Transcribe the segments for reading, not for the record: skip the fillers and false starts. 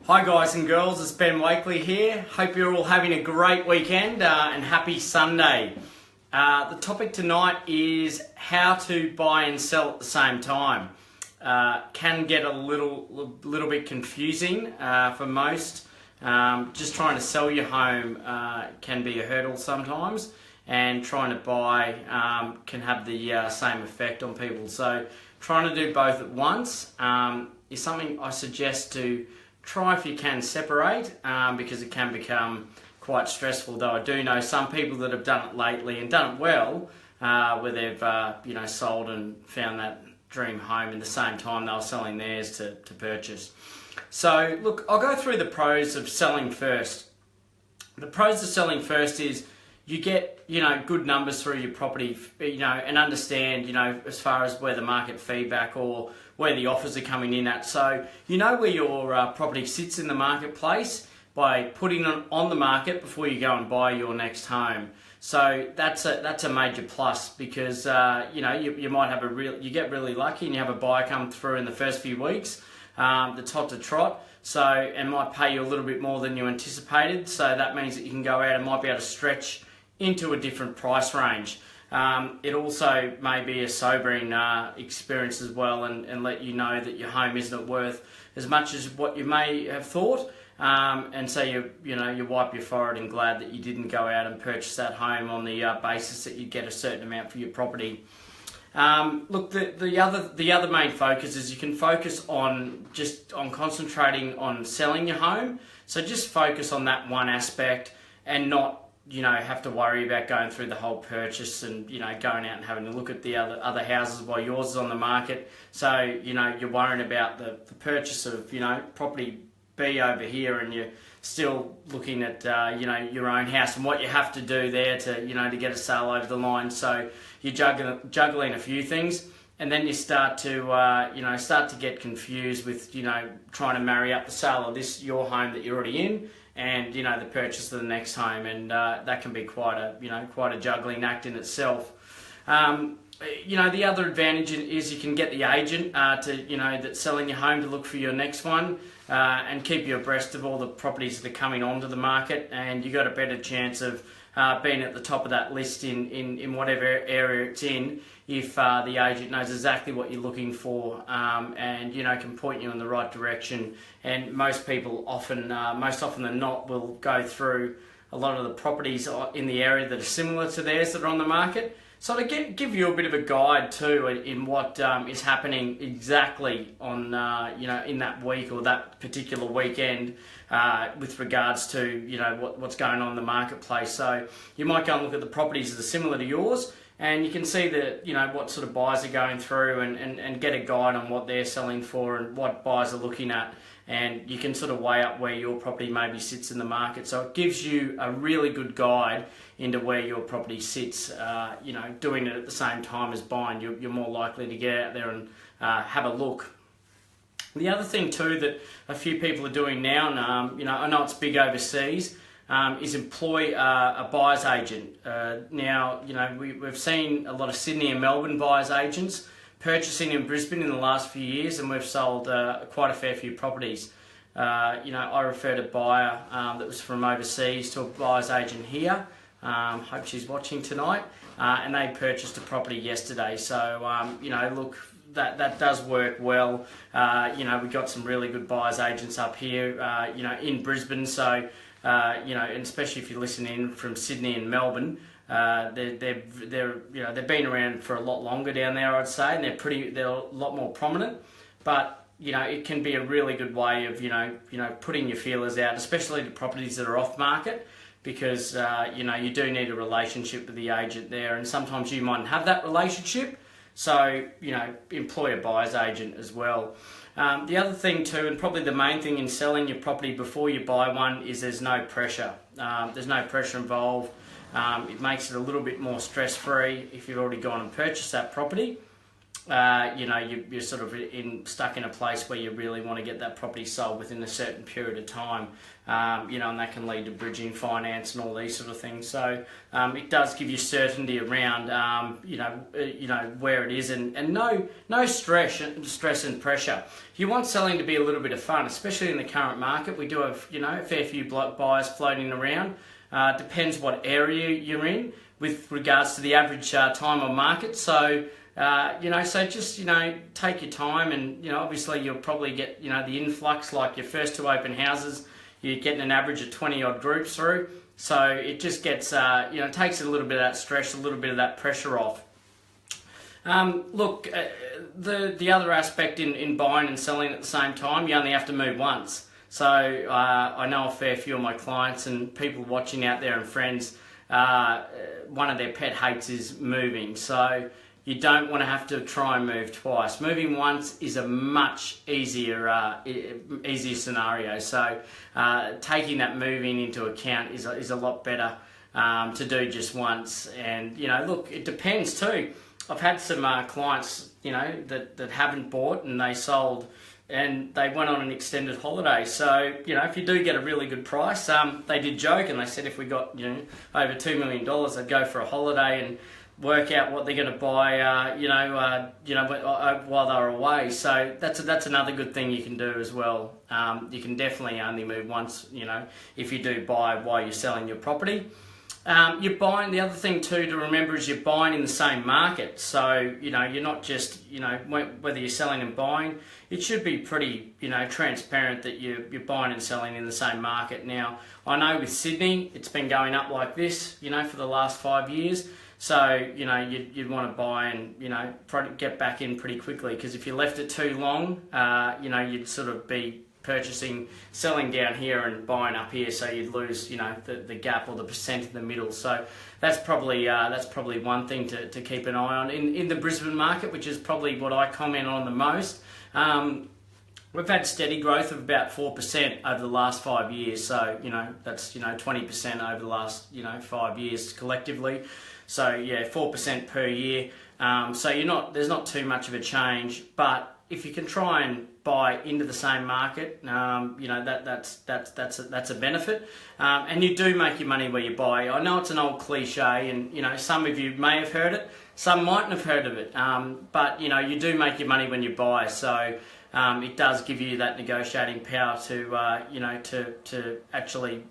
Hi guys and girls, it's Ben Wakely here. Hope you're all having a great weekend and happy Sunday. The topic tonight is how to buy and sell at the same time. Can get a little bit confusing for most. Just trying to sell your home can be a hurdle sometimes, and trying to buy can have the same effect on people. So trying to do both at once is something I suggest to try if you can separate, because it can become quite stressful. Though I do know some people that have done it lately and done it well, where they've sold and found that dream home in the same time they were selling theirs to purchase. So look, I'll go through the pros of selling first. The pros of selling first is you get good numbers through your property, and understand as far as where the market feedback or where the offers are coming in at. So you know where your property sits in the marketplace by putting it on the market before you go and buy your next home. So that's a major plus, because you might have you get really lucky and you have a buyer come through in the first few weeks that's hot to trot. So, and might pay you a little bit more than you anticipated. So that means that you can go out and might be able to stretch into a different price range. It also may be a sobering experience as well, and let you know that your home isn't worth as much as what you may have thought. And so you wipe your forehead and glad that you didn't go out and purchase that home on the basis that you'd get a certain amount for your property. Look, the other main focus is you can focus on concentrating on selling your home. So just focus on that one aspect and not have to worry about going through the whole purchase and going out and having a look at the other houses while yours is on the market. So you're worrying about the purchase of property B over here, and you're still looking at your own house and what you have to do there to get a sale over the line. So you're juggling a few things, and then you start to get confused with trying to marry up the sale of your home that you're already in and the purchase of the next home, and that can be quite a juggling act in itself. The other advantage is you can get the agent that's selling your home to look for your next one, and keep you abreast of all the properties that are coming onto the market, and you got a better chance of being at the top of that list in whatever area it's in, if the agent knows exactly what you're looking for, and can point you in the right direction. And most people most often than not, will go through a lot of the properties in the area that are similar to theirs that are on the market. So to give you a bit of a guide too in what is happening exactly on in that week or that particular weekend with regards to what's going on in the marketplace. So you might go and look at the properties that are similar to yours, and you can see that what sort of buyers are going through, and get a guide on what they're selling for and what buyers are looking at, and you can sort of weigh up where your property maybe sits in the market. So it gives you a really good guide into where your property sits. Doing it at the same time as buying, you're more likely to get out there and have a look. The other thing too that a few people are doing now, and I know it's big overseas, is employ a buyer's agent. Now, we've seen a lot of Sydney and Melbourne buyer's agents purchasing in Brisbane in the last few years, and we've sold quite a fair few properties. I referred a buyer that was from overseas to a buyer's agent here. Hope she's watching tonight, and they purchased a property yesterday. So look, that does work well. We've got some really good buyer's agents up here in Brisbane. So and especially if you're listening in from Sydney and Melbourne, they've been around for a lot longer down there, I'd say, and they're a lot more prominent. But it can be a really good way of putting your feelers out, especially to properties that are off market, because you do need a relationship with the agent there, and sometimes you mightn't have that relationship. So employ a buyer's agent as well. The other thing too, and probably the main thing in selling your property before you buy one, is there's no pressure. There's no pressure involved. It makes it a little bit more stress-free if you've already gone and purchased that property. you're sort of stuck in a place where you really want to get that property sold within a certain period of time, and that can lead to bridging finance and all these sort of things. So it does give you certainty around, where it is, and no stress and pressure. You want selling to be a little bit of fun, especially in the current market. We do have, a fair few buyers floating around. Depends what area you're in with regards to the average time on market. So, just, take your time, and, obviously you'll probably get, the influx, like your first 2 open houses, you're getting an average of 20 odd groups through. So it just gets, takes a little bit of that stress, a little bit of that pressure off. The other aspect in buying and selling at the same time, you only have to move once. So I know a fair few of my clients and people watching out there and friends, one of their pet hates is moving. So you don't want to have to try and move twice. Moving once is a much easier scenario. So taking that moving into account is a lot better to do just once. And it depends too. I've had some clients that haven't bought and they sold and they went on an extended holiday. So if you do get a really good price, they did joke and they said if we got over $2 million, they'd go for a holiday and work out what they're going to buy, while they're away. So that's another good thing you can do as well. You can definitely only move once, if you do buy while you're selling your property. You're buying. The other thing too to remember is you're buying in the same market. So you're not just whether you're selling and buying. It should be pretty transparent that you're buying and selling in the same market. Now I know with Sydney it's been going up like this for the last 5 years. So you'd want to buy and get back in pretty quickly, because if you left it too long, you'd sort of be selling down here and buying up here, so you'd lose the gap or the percent in the middle. So that's probably one thing to keep an eye on in the Brisbane market, which is probably what I comment on the most. We've had steady growth of about 4% over the last 5 years. So that's 20% over the last 5 years collectively. So yeah, 4% per year. So there's not too much of a change, but if you can try and buy into the same market, that's a benefit, and you do make your money where you buy. I know it's an old cliche, and some of you may have heard it, some mightn't have heard of it, but you do make your money when you buy. So it does give you that negotiating power to actually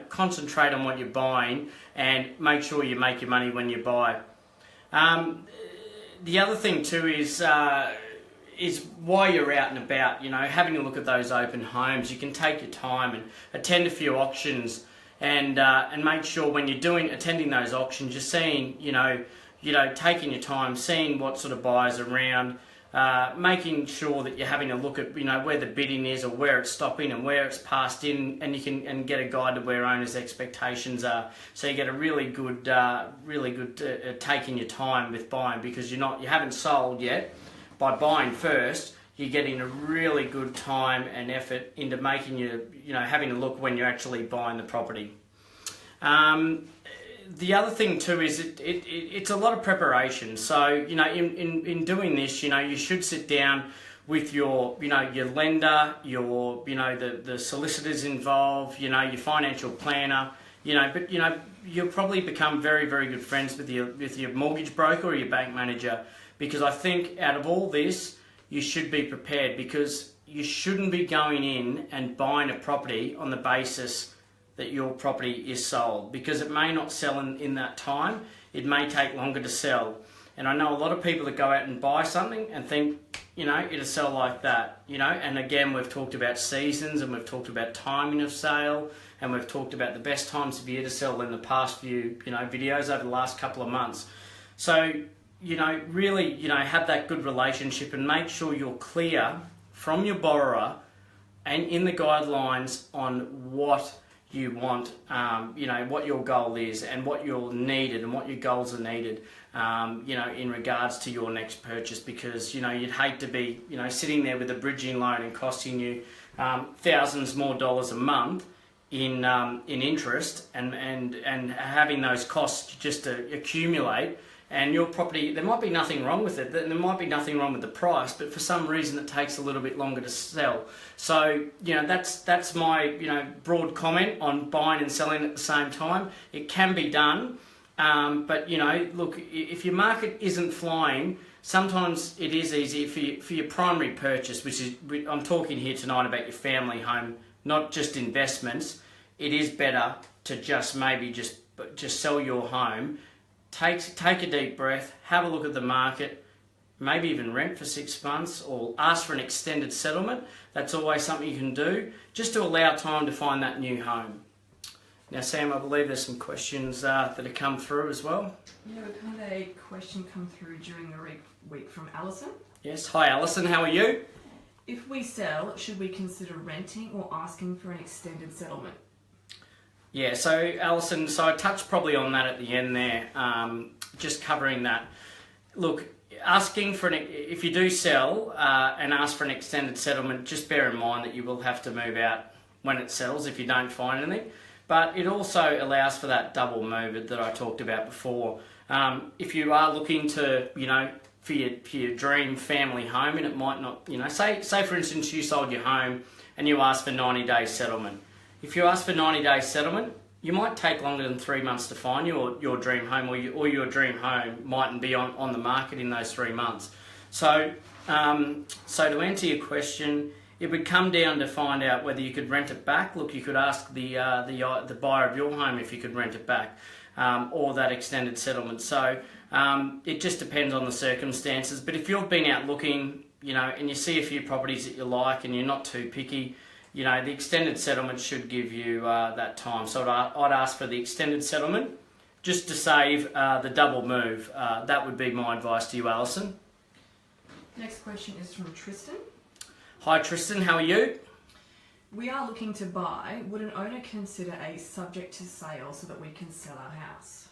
concentrate on what you're buying and make sure you make your money when you buy. The other thing too is while you're out and about, having a look at those open homes, you can take your time and attend a few auctions, and make sure when you're attending those auctions, you're seeing, taking your time, seeing what sort of buyers are around, making sure that you're having a look at, where the bidding is or where it's stopping and where it's passed in, and you can get a guide to where owners' expectations are. So you get a really good taking your time with buying, because you haven't sold yet. By buying first, you're getting a really good time and effort into making having a look when you're actually buying the property. The other thing too is it's a lot of preparation. So in doing this, you should sit down with your your lender, the solicitors involved, your financial planner, but you'll probably become very, very good friends with your mortgage broker or your bank manager. Because I think out of all this, you should be prepared, because you shouldn't be going in and buying a property on the basis that your property is sold, because it may not sell in that time. It may take longer to sell. And I know a lot of people that go out and buy something and think, it'll sell like that, and again, we've talked about seasons, and we've talked about timing of sale, and we've talked about the best times of year to sell in the past few, videos over the last couple of months. So, really, have that good relationship and make sure you're clear from your borrower and in the guidelines on what you want, what your goal is and what you're needed and what your goals are needed, in regards to your next purchase, because, you'd hate to be, sitting there with a bridging loan and costing you thousands more dollars a month in interest and having those costs just to accumulate. and your property, there might be nothing wrong with it, there might be nothing wrong with the price, but for some reason it takes a little bit longer to sell. So, that's my, broad comment on buying and selling at the same time. It can be done, but, look, if your market isn't flying, sometimes it is easy for your primary purchase, which is, I'm talking here tonight about your family home, not just investments. It is better to just sell your home. Take a deep breath, have a look at the market, maybe even rent for 6 months or ask for an extended settlement. That's always something you can do, just to allow time to find that new home. Now, Sam, I believe there's some questions that have come through as well. Yeah, we've had a question come through during the week from Alison. Yes, hi Alison, how are you? If we sell, should we consider renting or asking for an extended settlement? Yeah, so Alison, I touched probably on that at the end there, just covering that. Look, asking for if you do sell and ask for an extended settlement, just bear in mind that you will have to move out when it sells if you don't find anything. But it also allows for that double move that I talked about before. If you are looking to, for your dream family home, and it might not, say for instance you sold your home and you asked for 90-day settlement. If you ask for 90-day settlement, you might take longer than 3 months to find your dream home, or your dream home mightn't be on the market in those 3 months. So to answer your question, it would come down to find out whether you could rent it back. Look, you could ask the buyer of your home if you could rent it back, or that extended settlement. So it just depends on the circumstances. But if you've been out looking, and you see a few properties that you like and you're not too picky, the extended settlement should give you that time. So I'd ask for the extended settlement just to save the double move. That would be my advice to you, Alison. Next question is from Tristan. Hi Tristan, how are you? We are looking to buy. Would an owner consider a subject to sale so that we can sell our house?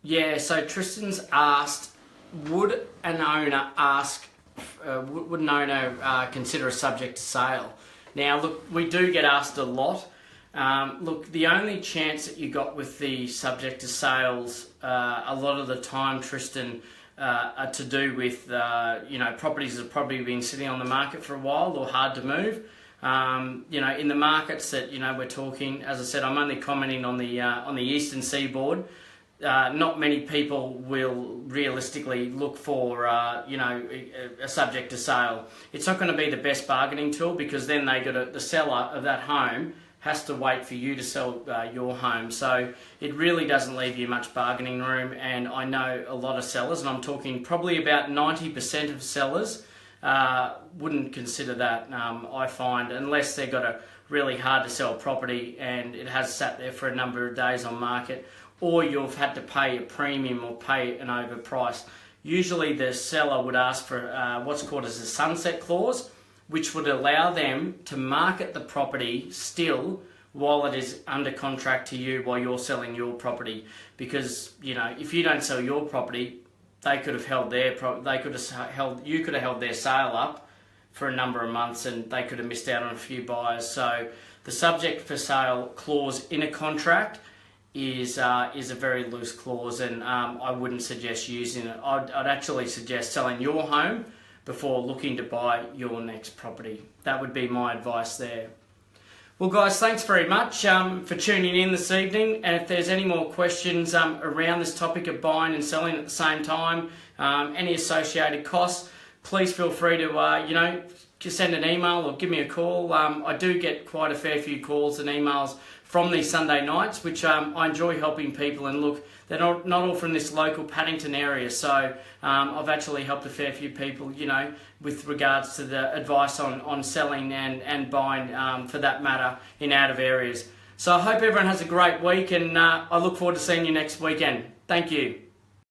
Yeah, so Tristan's asked, would an owner consider a subject to sale? Now, look, we do get asked a lot. Look, the only chance that you got with the subject to sales, a lot of the time, Tristan, are to do with, properties that have probably been sitting on the market for a while or hard to move. In the markets that, we're talking, as I said, I'm only commenting on the eastern seaboard. Not many people will realistically look for, a subject to sale. It's not going to be the best bargaining tool, because then the seller of that home has to wait for you to sell your home. So it really doesn't leave you much bargaining room. And I know a lot of sellers, and I'm talking probably about 90% of sellers, wouldn't consider that, I find, unless they've got a really hard to sell property and it has sat there for a number of days on market, or you've had to pay a premium or pay an overprice. Usually the seller would ask for what's called as a sunset clause, which would allow them to market the property still while it is under contract to you while you're selling your property. Because, if you don't sell your property, they could have held you could have held their sale up for a number of months, and they could have missed out on a few buyers. So the subject for sale clause in a contract is a very loose clause, and I wouldn't suggest using it. I'd actually suggest selling your home before looking to buy your next property. That would be my advice there. Well guys, thanks very much for tuning in this evening, and if there's any more questions around this topic of buying and selling at the same time, any associated costs, please feel free to just send an email or give me a call. I do get quite a fair few calls and emails from these Sunday nights, which I enjoy helping people. And look, they're not all from this local Paddington area, so I've actually helped a fair few people, with regards to the advice on selling and buying, for that matter, in out of areas. So I hope everyone has a great week, and I look forward to seeing you next weekend. Thank you.